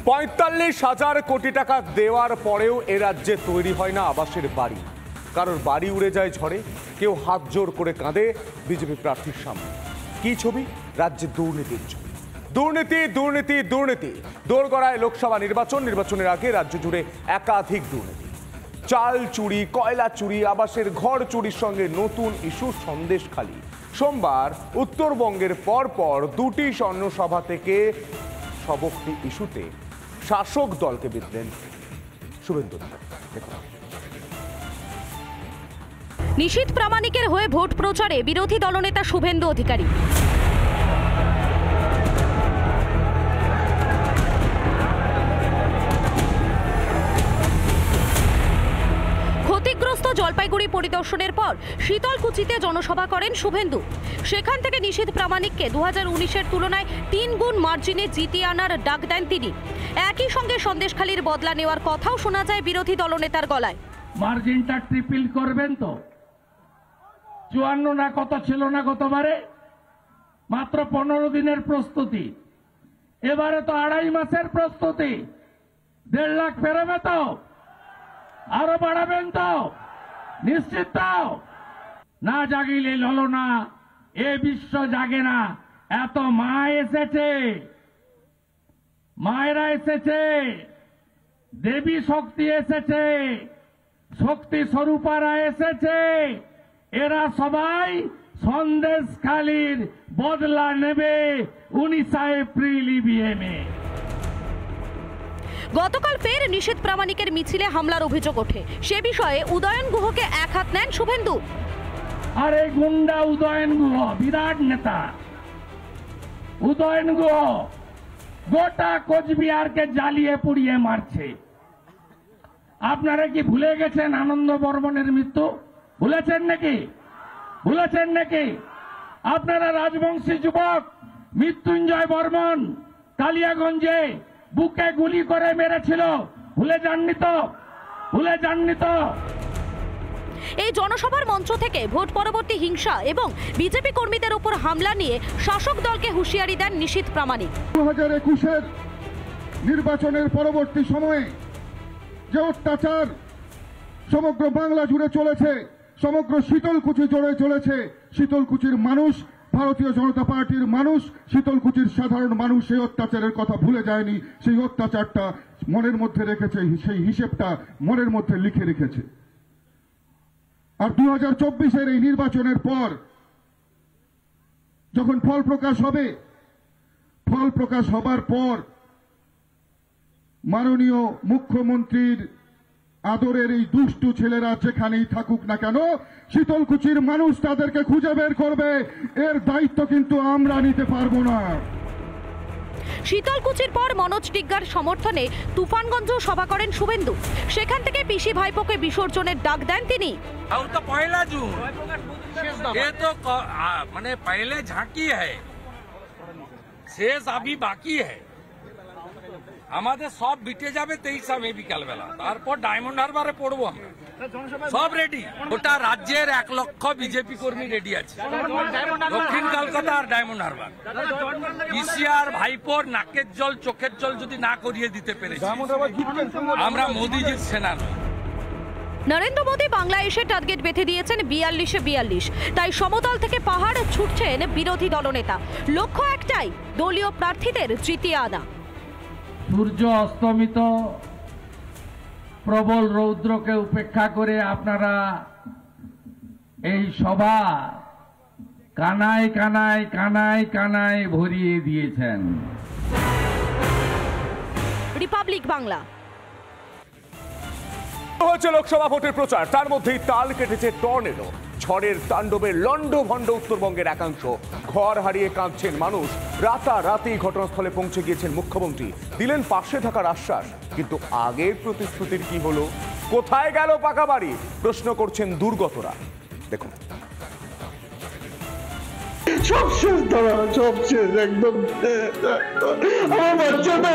৪৫,০০০ কোটি টাকা দেওয়ার পরেও এ রাজ্যে তৈরি হয় না আবাসের বাড়ি। কারোর বাড়ি উড়ে যায় ঝড়ে, কেউ হাত জোর করে কাঁদে বিজেপি প্রার্থীর সামনে। কি ছবি? রাজ্যে দুর্নীতির ছবি। দুর্নীতি দুর্নীতি দুর্নীতি। দোরগড়ায় লোকসভা নির্বাচনের আগে রাজ্য জুড়ে একাধিক দুর্নীতি। চাল চুরি, কয়লা চুরি, আবাসের ঘর চুরির সঙ্গে নতুন ইস্যু সন্দেশখালি। সোমবার উত্তরবঙ্গের পরপর দুটি স্বর্ণসভা থেকে সবকটি ইস্যুতে শাসক দলকে বিঁধলেন শুভেন্দু অধিকারী। নিশীথ প্রামাণিকের হয়ে ভোট প্রচারে বিরোধী দলনেতা শুভেন্দু অধিকারী। ক্ষতিগ্রস্ত জলপাইগুড়ি পরিদর্শনের পর শীতলকুচিতে জনসভা করেন শুভেন্দু। সেখান থেকে নিশীথ প্রামাণিককে 2019-এর তুলনায় 3 গুণ মার্জিনে জিতিয়ে আনার ডাক দেন তিনি। একই সঙ্গে সন্দেশখালির বদলা নেওয়ার কথাও শোনা যায় বিরোধী দলনেতার গলায়। মার্জিনটা ট্রিপল করবেন তো? 54 না কত ছিল না গতবারে? মাত্র 15 দিনের প্রস্তুতি, এবারে তো 2.5 মাসের প্রস্তুতি। 1.5 লাখ পেরোবে তো? আরো বাড়াবেন তো? নিশ্চিত তো? না জাগিলে ললো না, এ বিশ্ব জাগে না। এত মা এসেছে, মায়েরা এসেছে, দেবী শক্তি এসেছে, শক্তি স্বরূপারা এসেছে। এরা সবাই সন্দেশখালির বদলা নেবে 19 এপ্রিল ইভিএমে। গতকাল ফের নিশীথ প্রামাণিকের মিছিলে হামলার অভিযোগ ওঠে। সে বিষয়ে উদয়ন গুহকে এক হাত নেন শুভেন্দু। আর এই গুন্ডা উদয়ন গুহ বিরাট নেতা। উদয়ন গুহ গোটা কোচবিহারকে জ্বালিয়ে পুড়িয়ে মারছে। আপনারা কি ভুলে গেছেন আনন্দ বর্মনের মৃত্যু? ভুলেছেন নাকি? ভুলেছেন নাকি? আপনারা রাজবংশী যুবক মৃত্যুঞ্জয় বর্মন কালিয়াগঞ্জে বুকে গুলি করে মেরেছিল, ভুলে যাননি তো? ভুলে যাননি তো? এই জনসভার মঞ্চ থেকে ভোট পরবর্তী হিংসা এবং বিজেপি কর্মীদের উপর হামলা নিয়ে শাসক দলকে হুঁশিয়ারি দেন নিশীথ প্রামাণিক। 2021-এর নির্বাচনের পরবর্তী সময়ে যে অত্যাচার সমগ্র বাংলা জুড়ে চলেছে, সমগ্র শীতলকুচি জুড়ে চলেছে, শীতলকুচির মানুষ, ভারতীয় জনতা পার্টির মানুষ, শীতলকুচির সাধারণ মানুষ সেই অত্যাচারের কথা ভুলে যায়নি। সেই অত্যাচারটা মনের মধ্যে রেখেছে, সেই হিসেবটা মনের মধ্যে লিখে রেখেছে। আর 2024-এর এই নির্বাচনের পর যখন ফল প্রকাশ হবে, ফল প্রকাশ হবার পর মাননীয় মুখ্যমন্ত্রীর আদরের এই দুষ্টু ছেলেরা যেখানেই থাকুক না কেন, শীতলকুচির মানুষ তাদেরকে খুঁজে বের করবে। এর দায়িত্ব কিন্তু আমরা নিতে পারবো না। শীতলকুচির পর মনোজ টিগ্গার সমর্থনে তুফানগঞ্জ সভা করেন শুভেন্দু। সেখান থেকে পিসি ভাইপোকে বিসর্জনের ডাক দেন তিনি। तो 1 जून ये तो माने पहले झांकी है, शेष अभी बाकी है। আমাদের সব বিটে যাবে 23 মে বিকাল বেলা, তারপর ডায়মন্ড হারবারে পড়বো আমরা। সব রেডি, গোটা রাজ্যের 1 লক্ষ বিজেপি কর্মী রেডি আছে। দক্ষিণ কলকাতা আর ডায়মন্ড হারবার পিসিআর ভাইপোর নাকের জল চোখের জল যদি না করিয়ে দিতে পেরেছি, আমরা মোদিজির সেনা নই। নরেন্দ্র মোদী বাংলা এসে টার্গেট বেঁধে দিয়েছেন 42-এ 42। তাই সমতল থেকে পাহাড় ছুটছেন বিরোধী দলনেতা। লক্ষ্য একটাই, দলীয় প্রার্থীদের জিতিয়ে আনা। সূর্য অস্তমিত, প্রবল রৌদ্রকে উপেক্ষা করে আপনারা এই সভা কানায় কানায় কানায় কানায় ভরিয়ে দিয়েছেন। রিপাবলিক বাংলা। হচ্ছে লোকসভা ভোটের প্রচার, তার মধ্যেই তাল কেটেছে টর্নেডো। ঝড়ের তাণ্ডবে লন্ডভন্ড উত্তরবঙ্গের একাংশ, ঘর হারিয়ে কাঁদছেন মানুষ। রাতারাতি ঘটনাস্থলে পৌঁছে গিয়েছেন মুখ্যমন্ত্রী, দিলেন পাশে থাকার আশ্বাস। কিন্তু আগের প্রতিশ্রুতির কি হলো? কোথায় গেল পাকা বাড়ি? প্রশ্ন করছেন দুর্গতরা। দেখুন। সব শেষ দাঁড়া, সব শেষ একদম। আমার বাচ্চাটা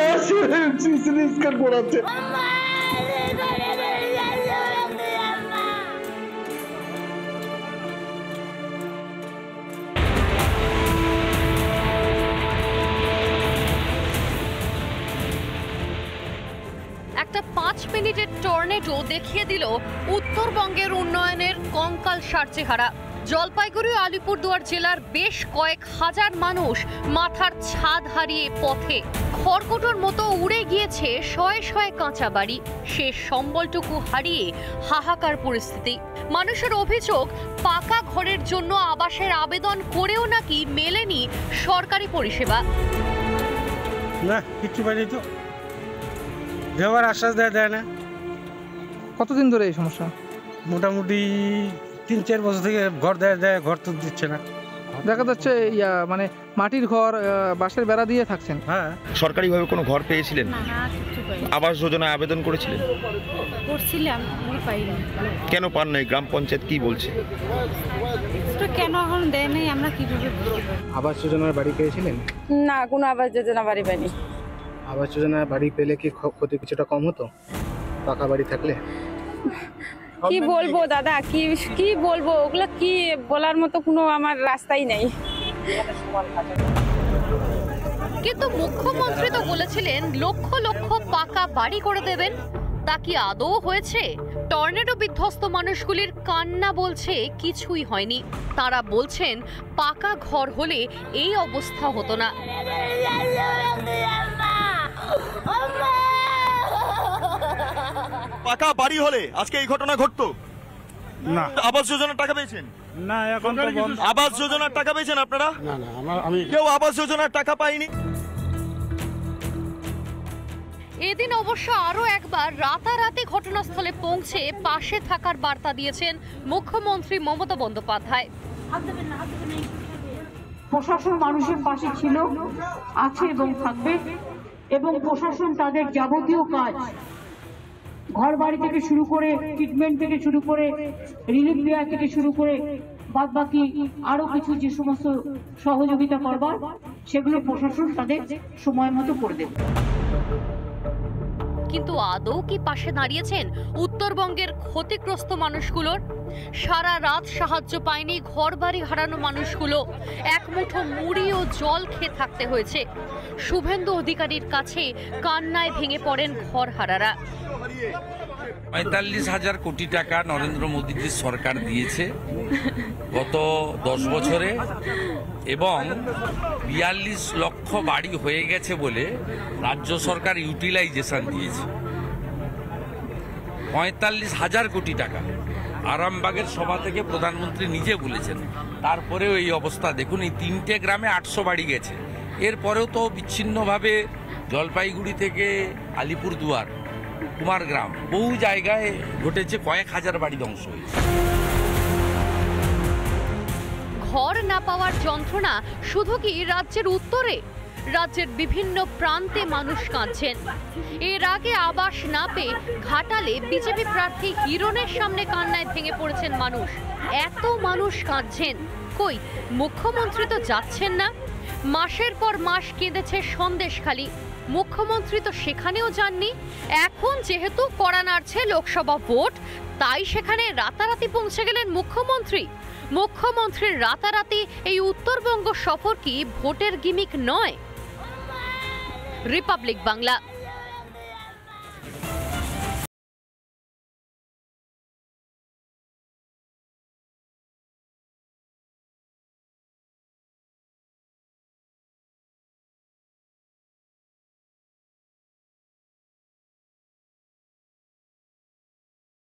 সিটি স্ক্যান করাচ্ছে। একটা 5 মিনিটের টর্নেডো দেখিয়ে দিল উত্তরবঙ্গের উন্নয়নের কঙ্কালসার চেহারা। জলপাইগুড়ি ও আলিপুরদুয়ার জেলার বেশ কয়েক হাজার মানুষ মাথার ছাদ হারিয়ে পথে, খড়কুটোর মতো উড়ে গিয়েছে শয়ে শয়ে কাঁচা বাড়ি, শেষ সম্বলটুকু হারিয়ে হাহাকার পরিস্থিতি। মানুষের অভিযোগ, পাকা ঘরের জন্য আবাসের আবেদন করেও নাকি মেলেনি সরকারি পরিষেবা। না, কিছু পাইনি তো, দেওয়ার আশ্বাস দেয় না। কতদিন ধরে এই সমস্যা? মোটামুটি 3-4 বছর থেকে ঘর দেয়, ঘর তো দিচ্ছে না। দেখা যাচ্ছে মানে মাটির ঘর, বাঁশের বেড়া দিয়ে থাকছেন। হ্যাঁ, সরকারিভাবে কোনো ঘর পেয়েছিলেন? আবাস যোজনায় আবেদন করেছিলেন? করছিলাম, পাইনি। কেন পান নাই? গ্রাম পঞ্চায়েত কি বলছে? কেন এখন দেয় নাই, আমরা কিভাবে? আবাস যোজনার বাড়ি পেয়েছিলেন? না, কোনো আবাস যোজনা বাড়ি পাইনি। আবাস যোজনার বাড়ি পেলে কি ক্ষতি কিছুটা কম হতো পাকা বাড়ি থাকলে? কি বলবো দাদা, কি বলবো, ওগুলো কি বলার মতো কোনো আমার রাস্তাই নেই। কিন্তু মুখ্যমন্ত্রী তো বলেছিলেন লক্ষ লক্ষ পাকা বাড়ি করে দেবেন, তা কি আদৌ হয়েছে? টর্নেডো বিধ্বস্ত মানুষগুলির কান্না বলছে কিছুই হয়নি। তারা বলছেন পাকা ঘর হলে এই অবস্থা হতো না। পাকা বাড়ি হলে আজকে এই ঘটনা ঘটতো না। আবাস যোজনার টাকা পেয়েছেন? না, এখন তো বন্ধ। আবাস যোজনার টাকা পেয়েছেন আপনারা? না, আমি কেউ আবাস যোজনার টাকা পাইনি। এদিন অবশ্য আরো একবার রাতারাতি ঘটনাস্থলে পৌঁছে পাশে থাকার বার্তা দিয়েছেন মুখ্যমন্ত্রী মমতা বন্দ্যোপাধ্যায়। প্রশাসন মানুষের পাশে ছিল, আছে এবং থাকবে, এবং প্রশাসন তাদের যাবতীয় কাজ, ঘর বাড়ি থেকে শুরু করে, ট্রিটমেন্ট থেকে শুরু করে, রিলিফ দেওয়া থেকে শুরু করে বাদ বাকি আরো কিছু যে সমস্ত সহযোগিতা করবার, সেগুলো প্রশাসন তাদের সময় মতো করে দেবে। কিন্তু আদৌ কি পাশে দাঁড়িয়েছেন উত্তরবঙ্গের ক্ষতিগ্রস্ত মানুষগুলোর? সারা রাত সাহায্য পায়নি ঘরবাড়ি হারানো মানুষগুলো, এক মুঠো মুড়ি ও জল খেয়ে থাকতে হয়েছে। শুভেন্দু অধিকারীর কাছে কান্নায় ভেঙে পড়েন ঘরহারারা। 45,000 কোটি টাকা নরেন্দ্র মোদীজির সরকার দিয়েছে গত 10 বছরে, এবং 42 লক্ষ বাড়ি হয়ে গেছে বলে রাজ্য সরকার ইউটিলাইজেশন দিয়েছে 45,000 কোটি টাকা। আরামবাগের সভা থেকে প্রধানমন্ত্রী নিজে বলেছেন। তারপরেও এই অবস্থা দেখুন, এই 3টে গ্রামে 800 বাড়ি গেছে। এরপরেও তো বিচ্ছিন্নভাবে জলপাইগুড়ি থেকে আলিপুরদুয়ার, কুমারগ্রাম, বহু জায়গায় ঘটেছে, কয়েক হাজার বাড়ি ধ্বংস হয়েছে। ঘর না পাওয়ার যন্ত্রণা শুধু কি রাজ্যের উত্তরে? রাজ্যের বিভিন্ন প্রান্তে মানুষ কাঁদছেন। এর আগে আবাস না পেয়ে ঘাটালে বিজেপি প্রার্থী হিরণের সামনে কান্নায় ভেঙে পড়েছেন মানুষ। এত মানুষ কাঁদছেন, কই মুখ্যমন্ত্রী তো যাচ্ছেন না। মাসের পর মাস কেঁদেছে সন্দেশখালী, মুখ্যমন্ত্রী তো সেখানেও যাননি। এখন যেহেতু কড়া নাড়ছে লোকসভা ভোট, তাই সেখানে রাতারাতি পৌঁছে গেলেন মুখ্যমন্ত্রী। মুখ্যমন্ত্রীর রাতারাতি এই উত্তরবঙ্গ সফর কি ভোটের গিমিক নয়? রিপাবলিক বাংলা।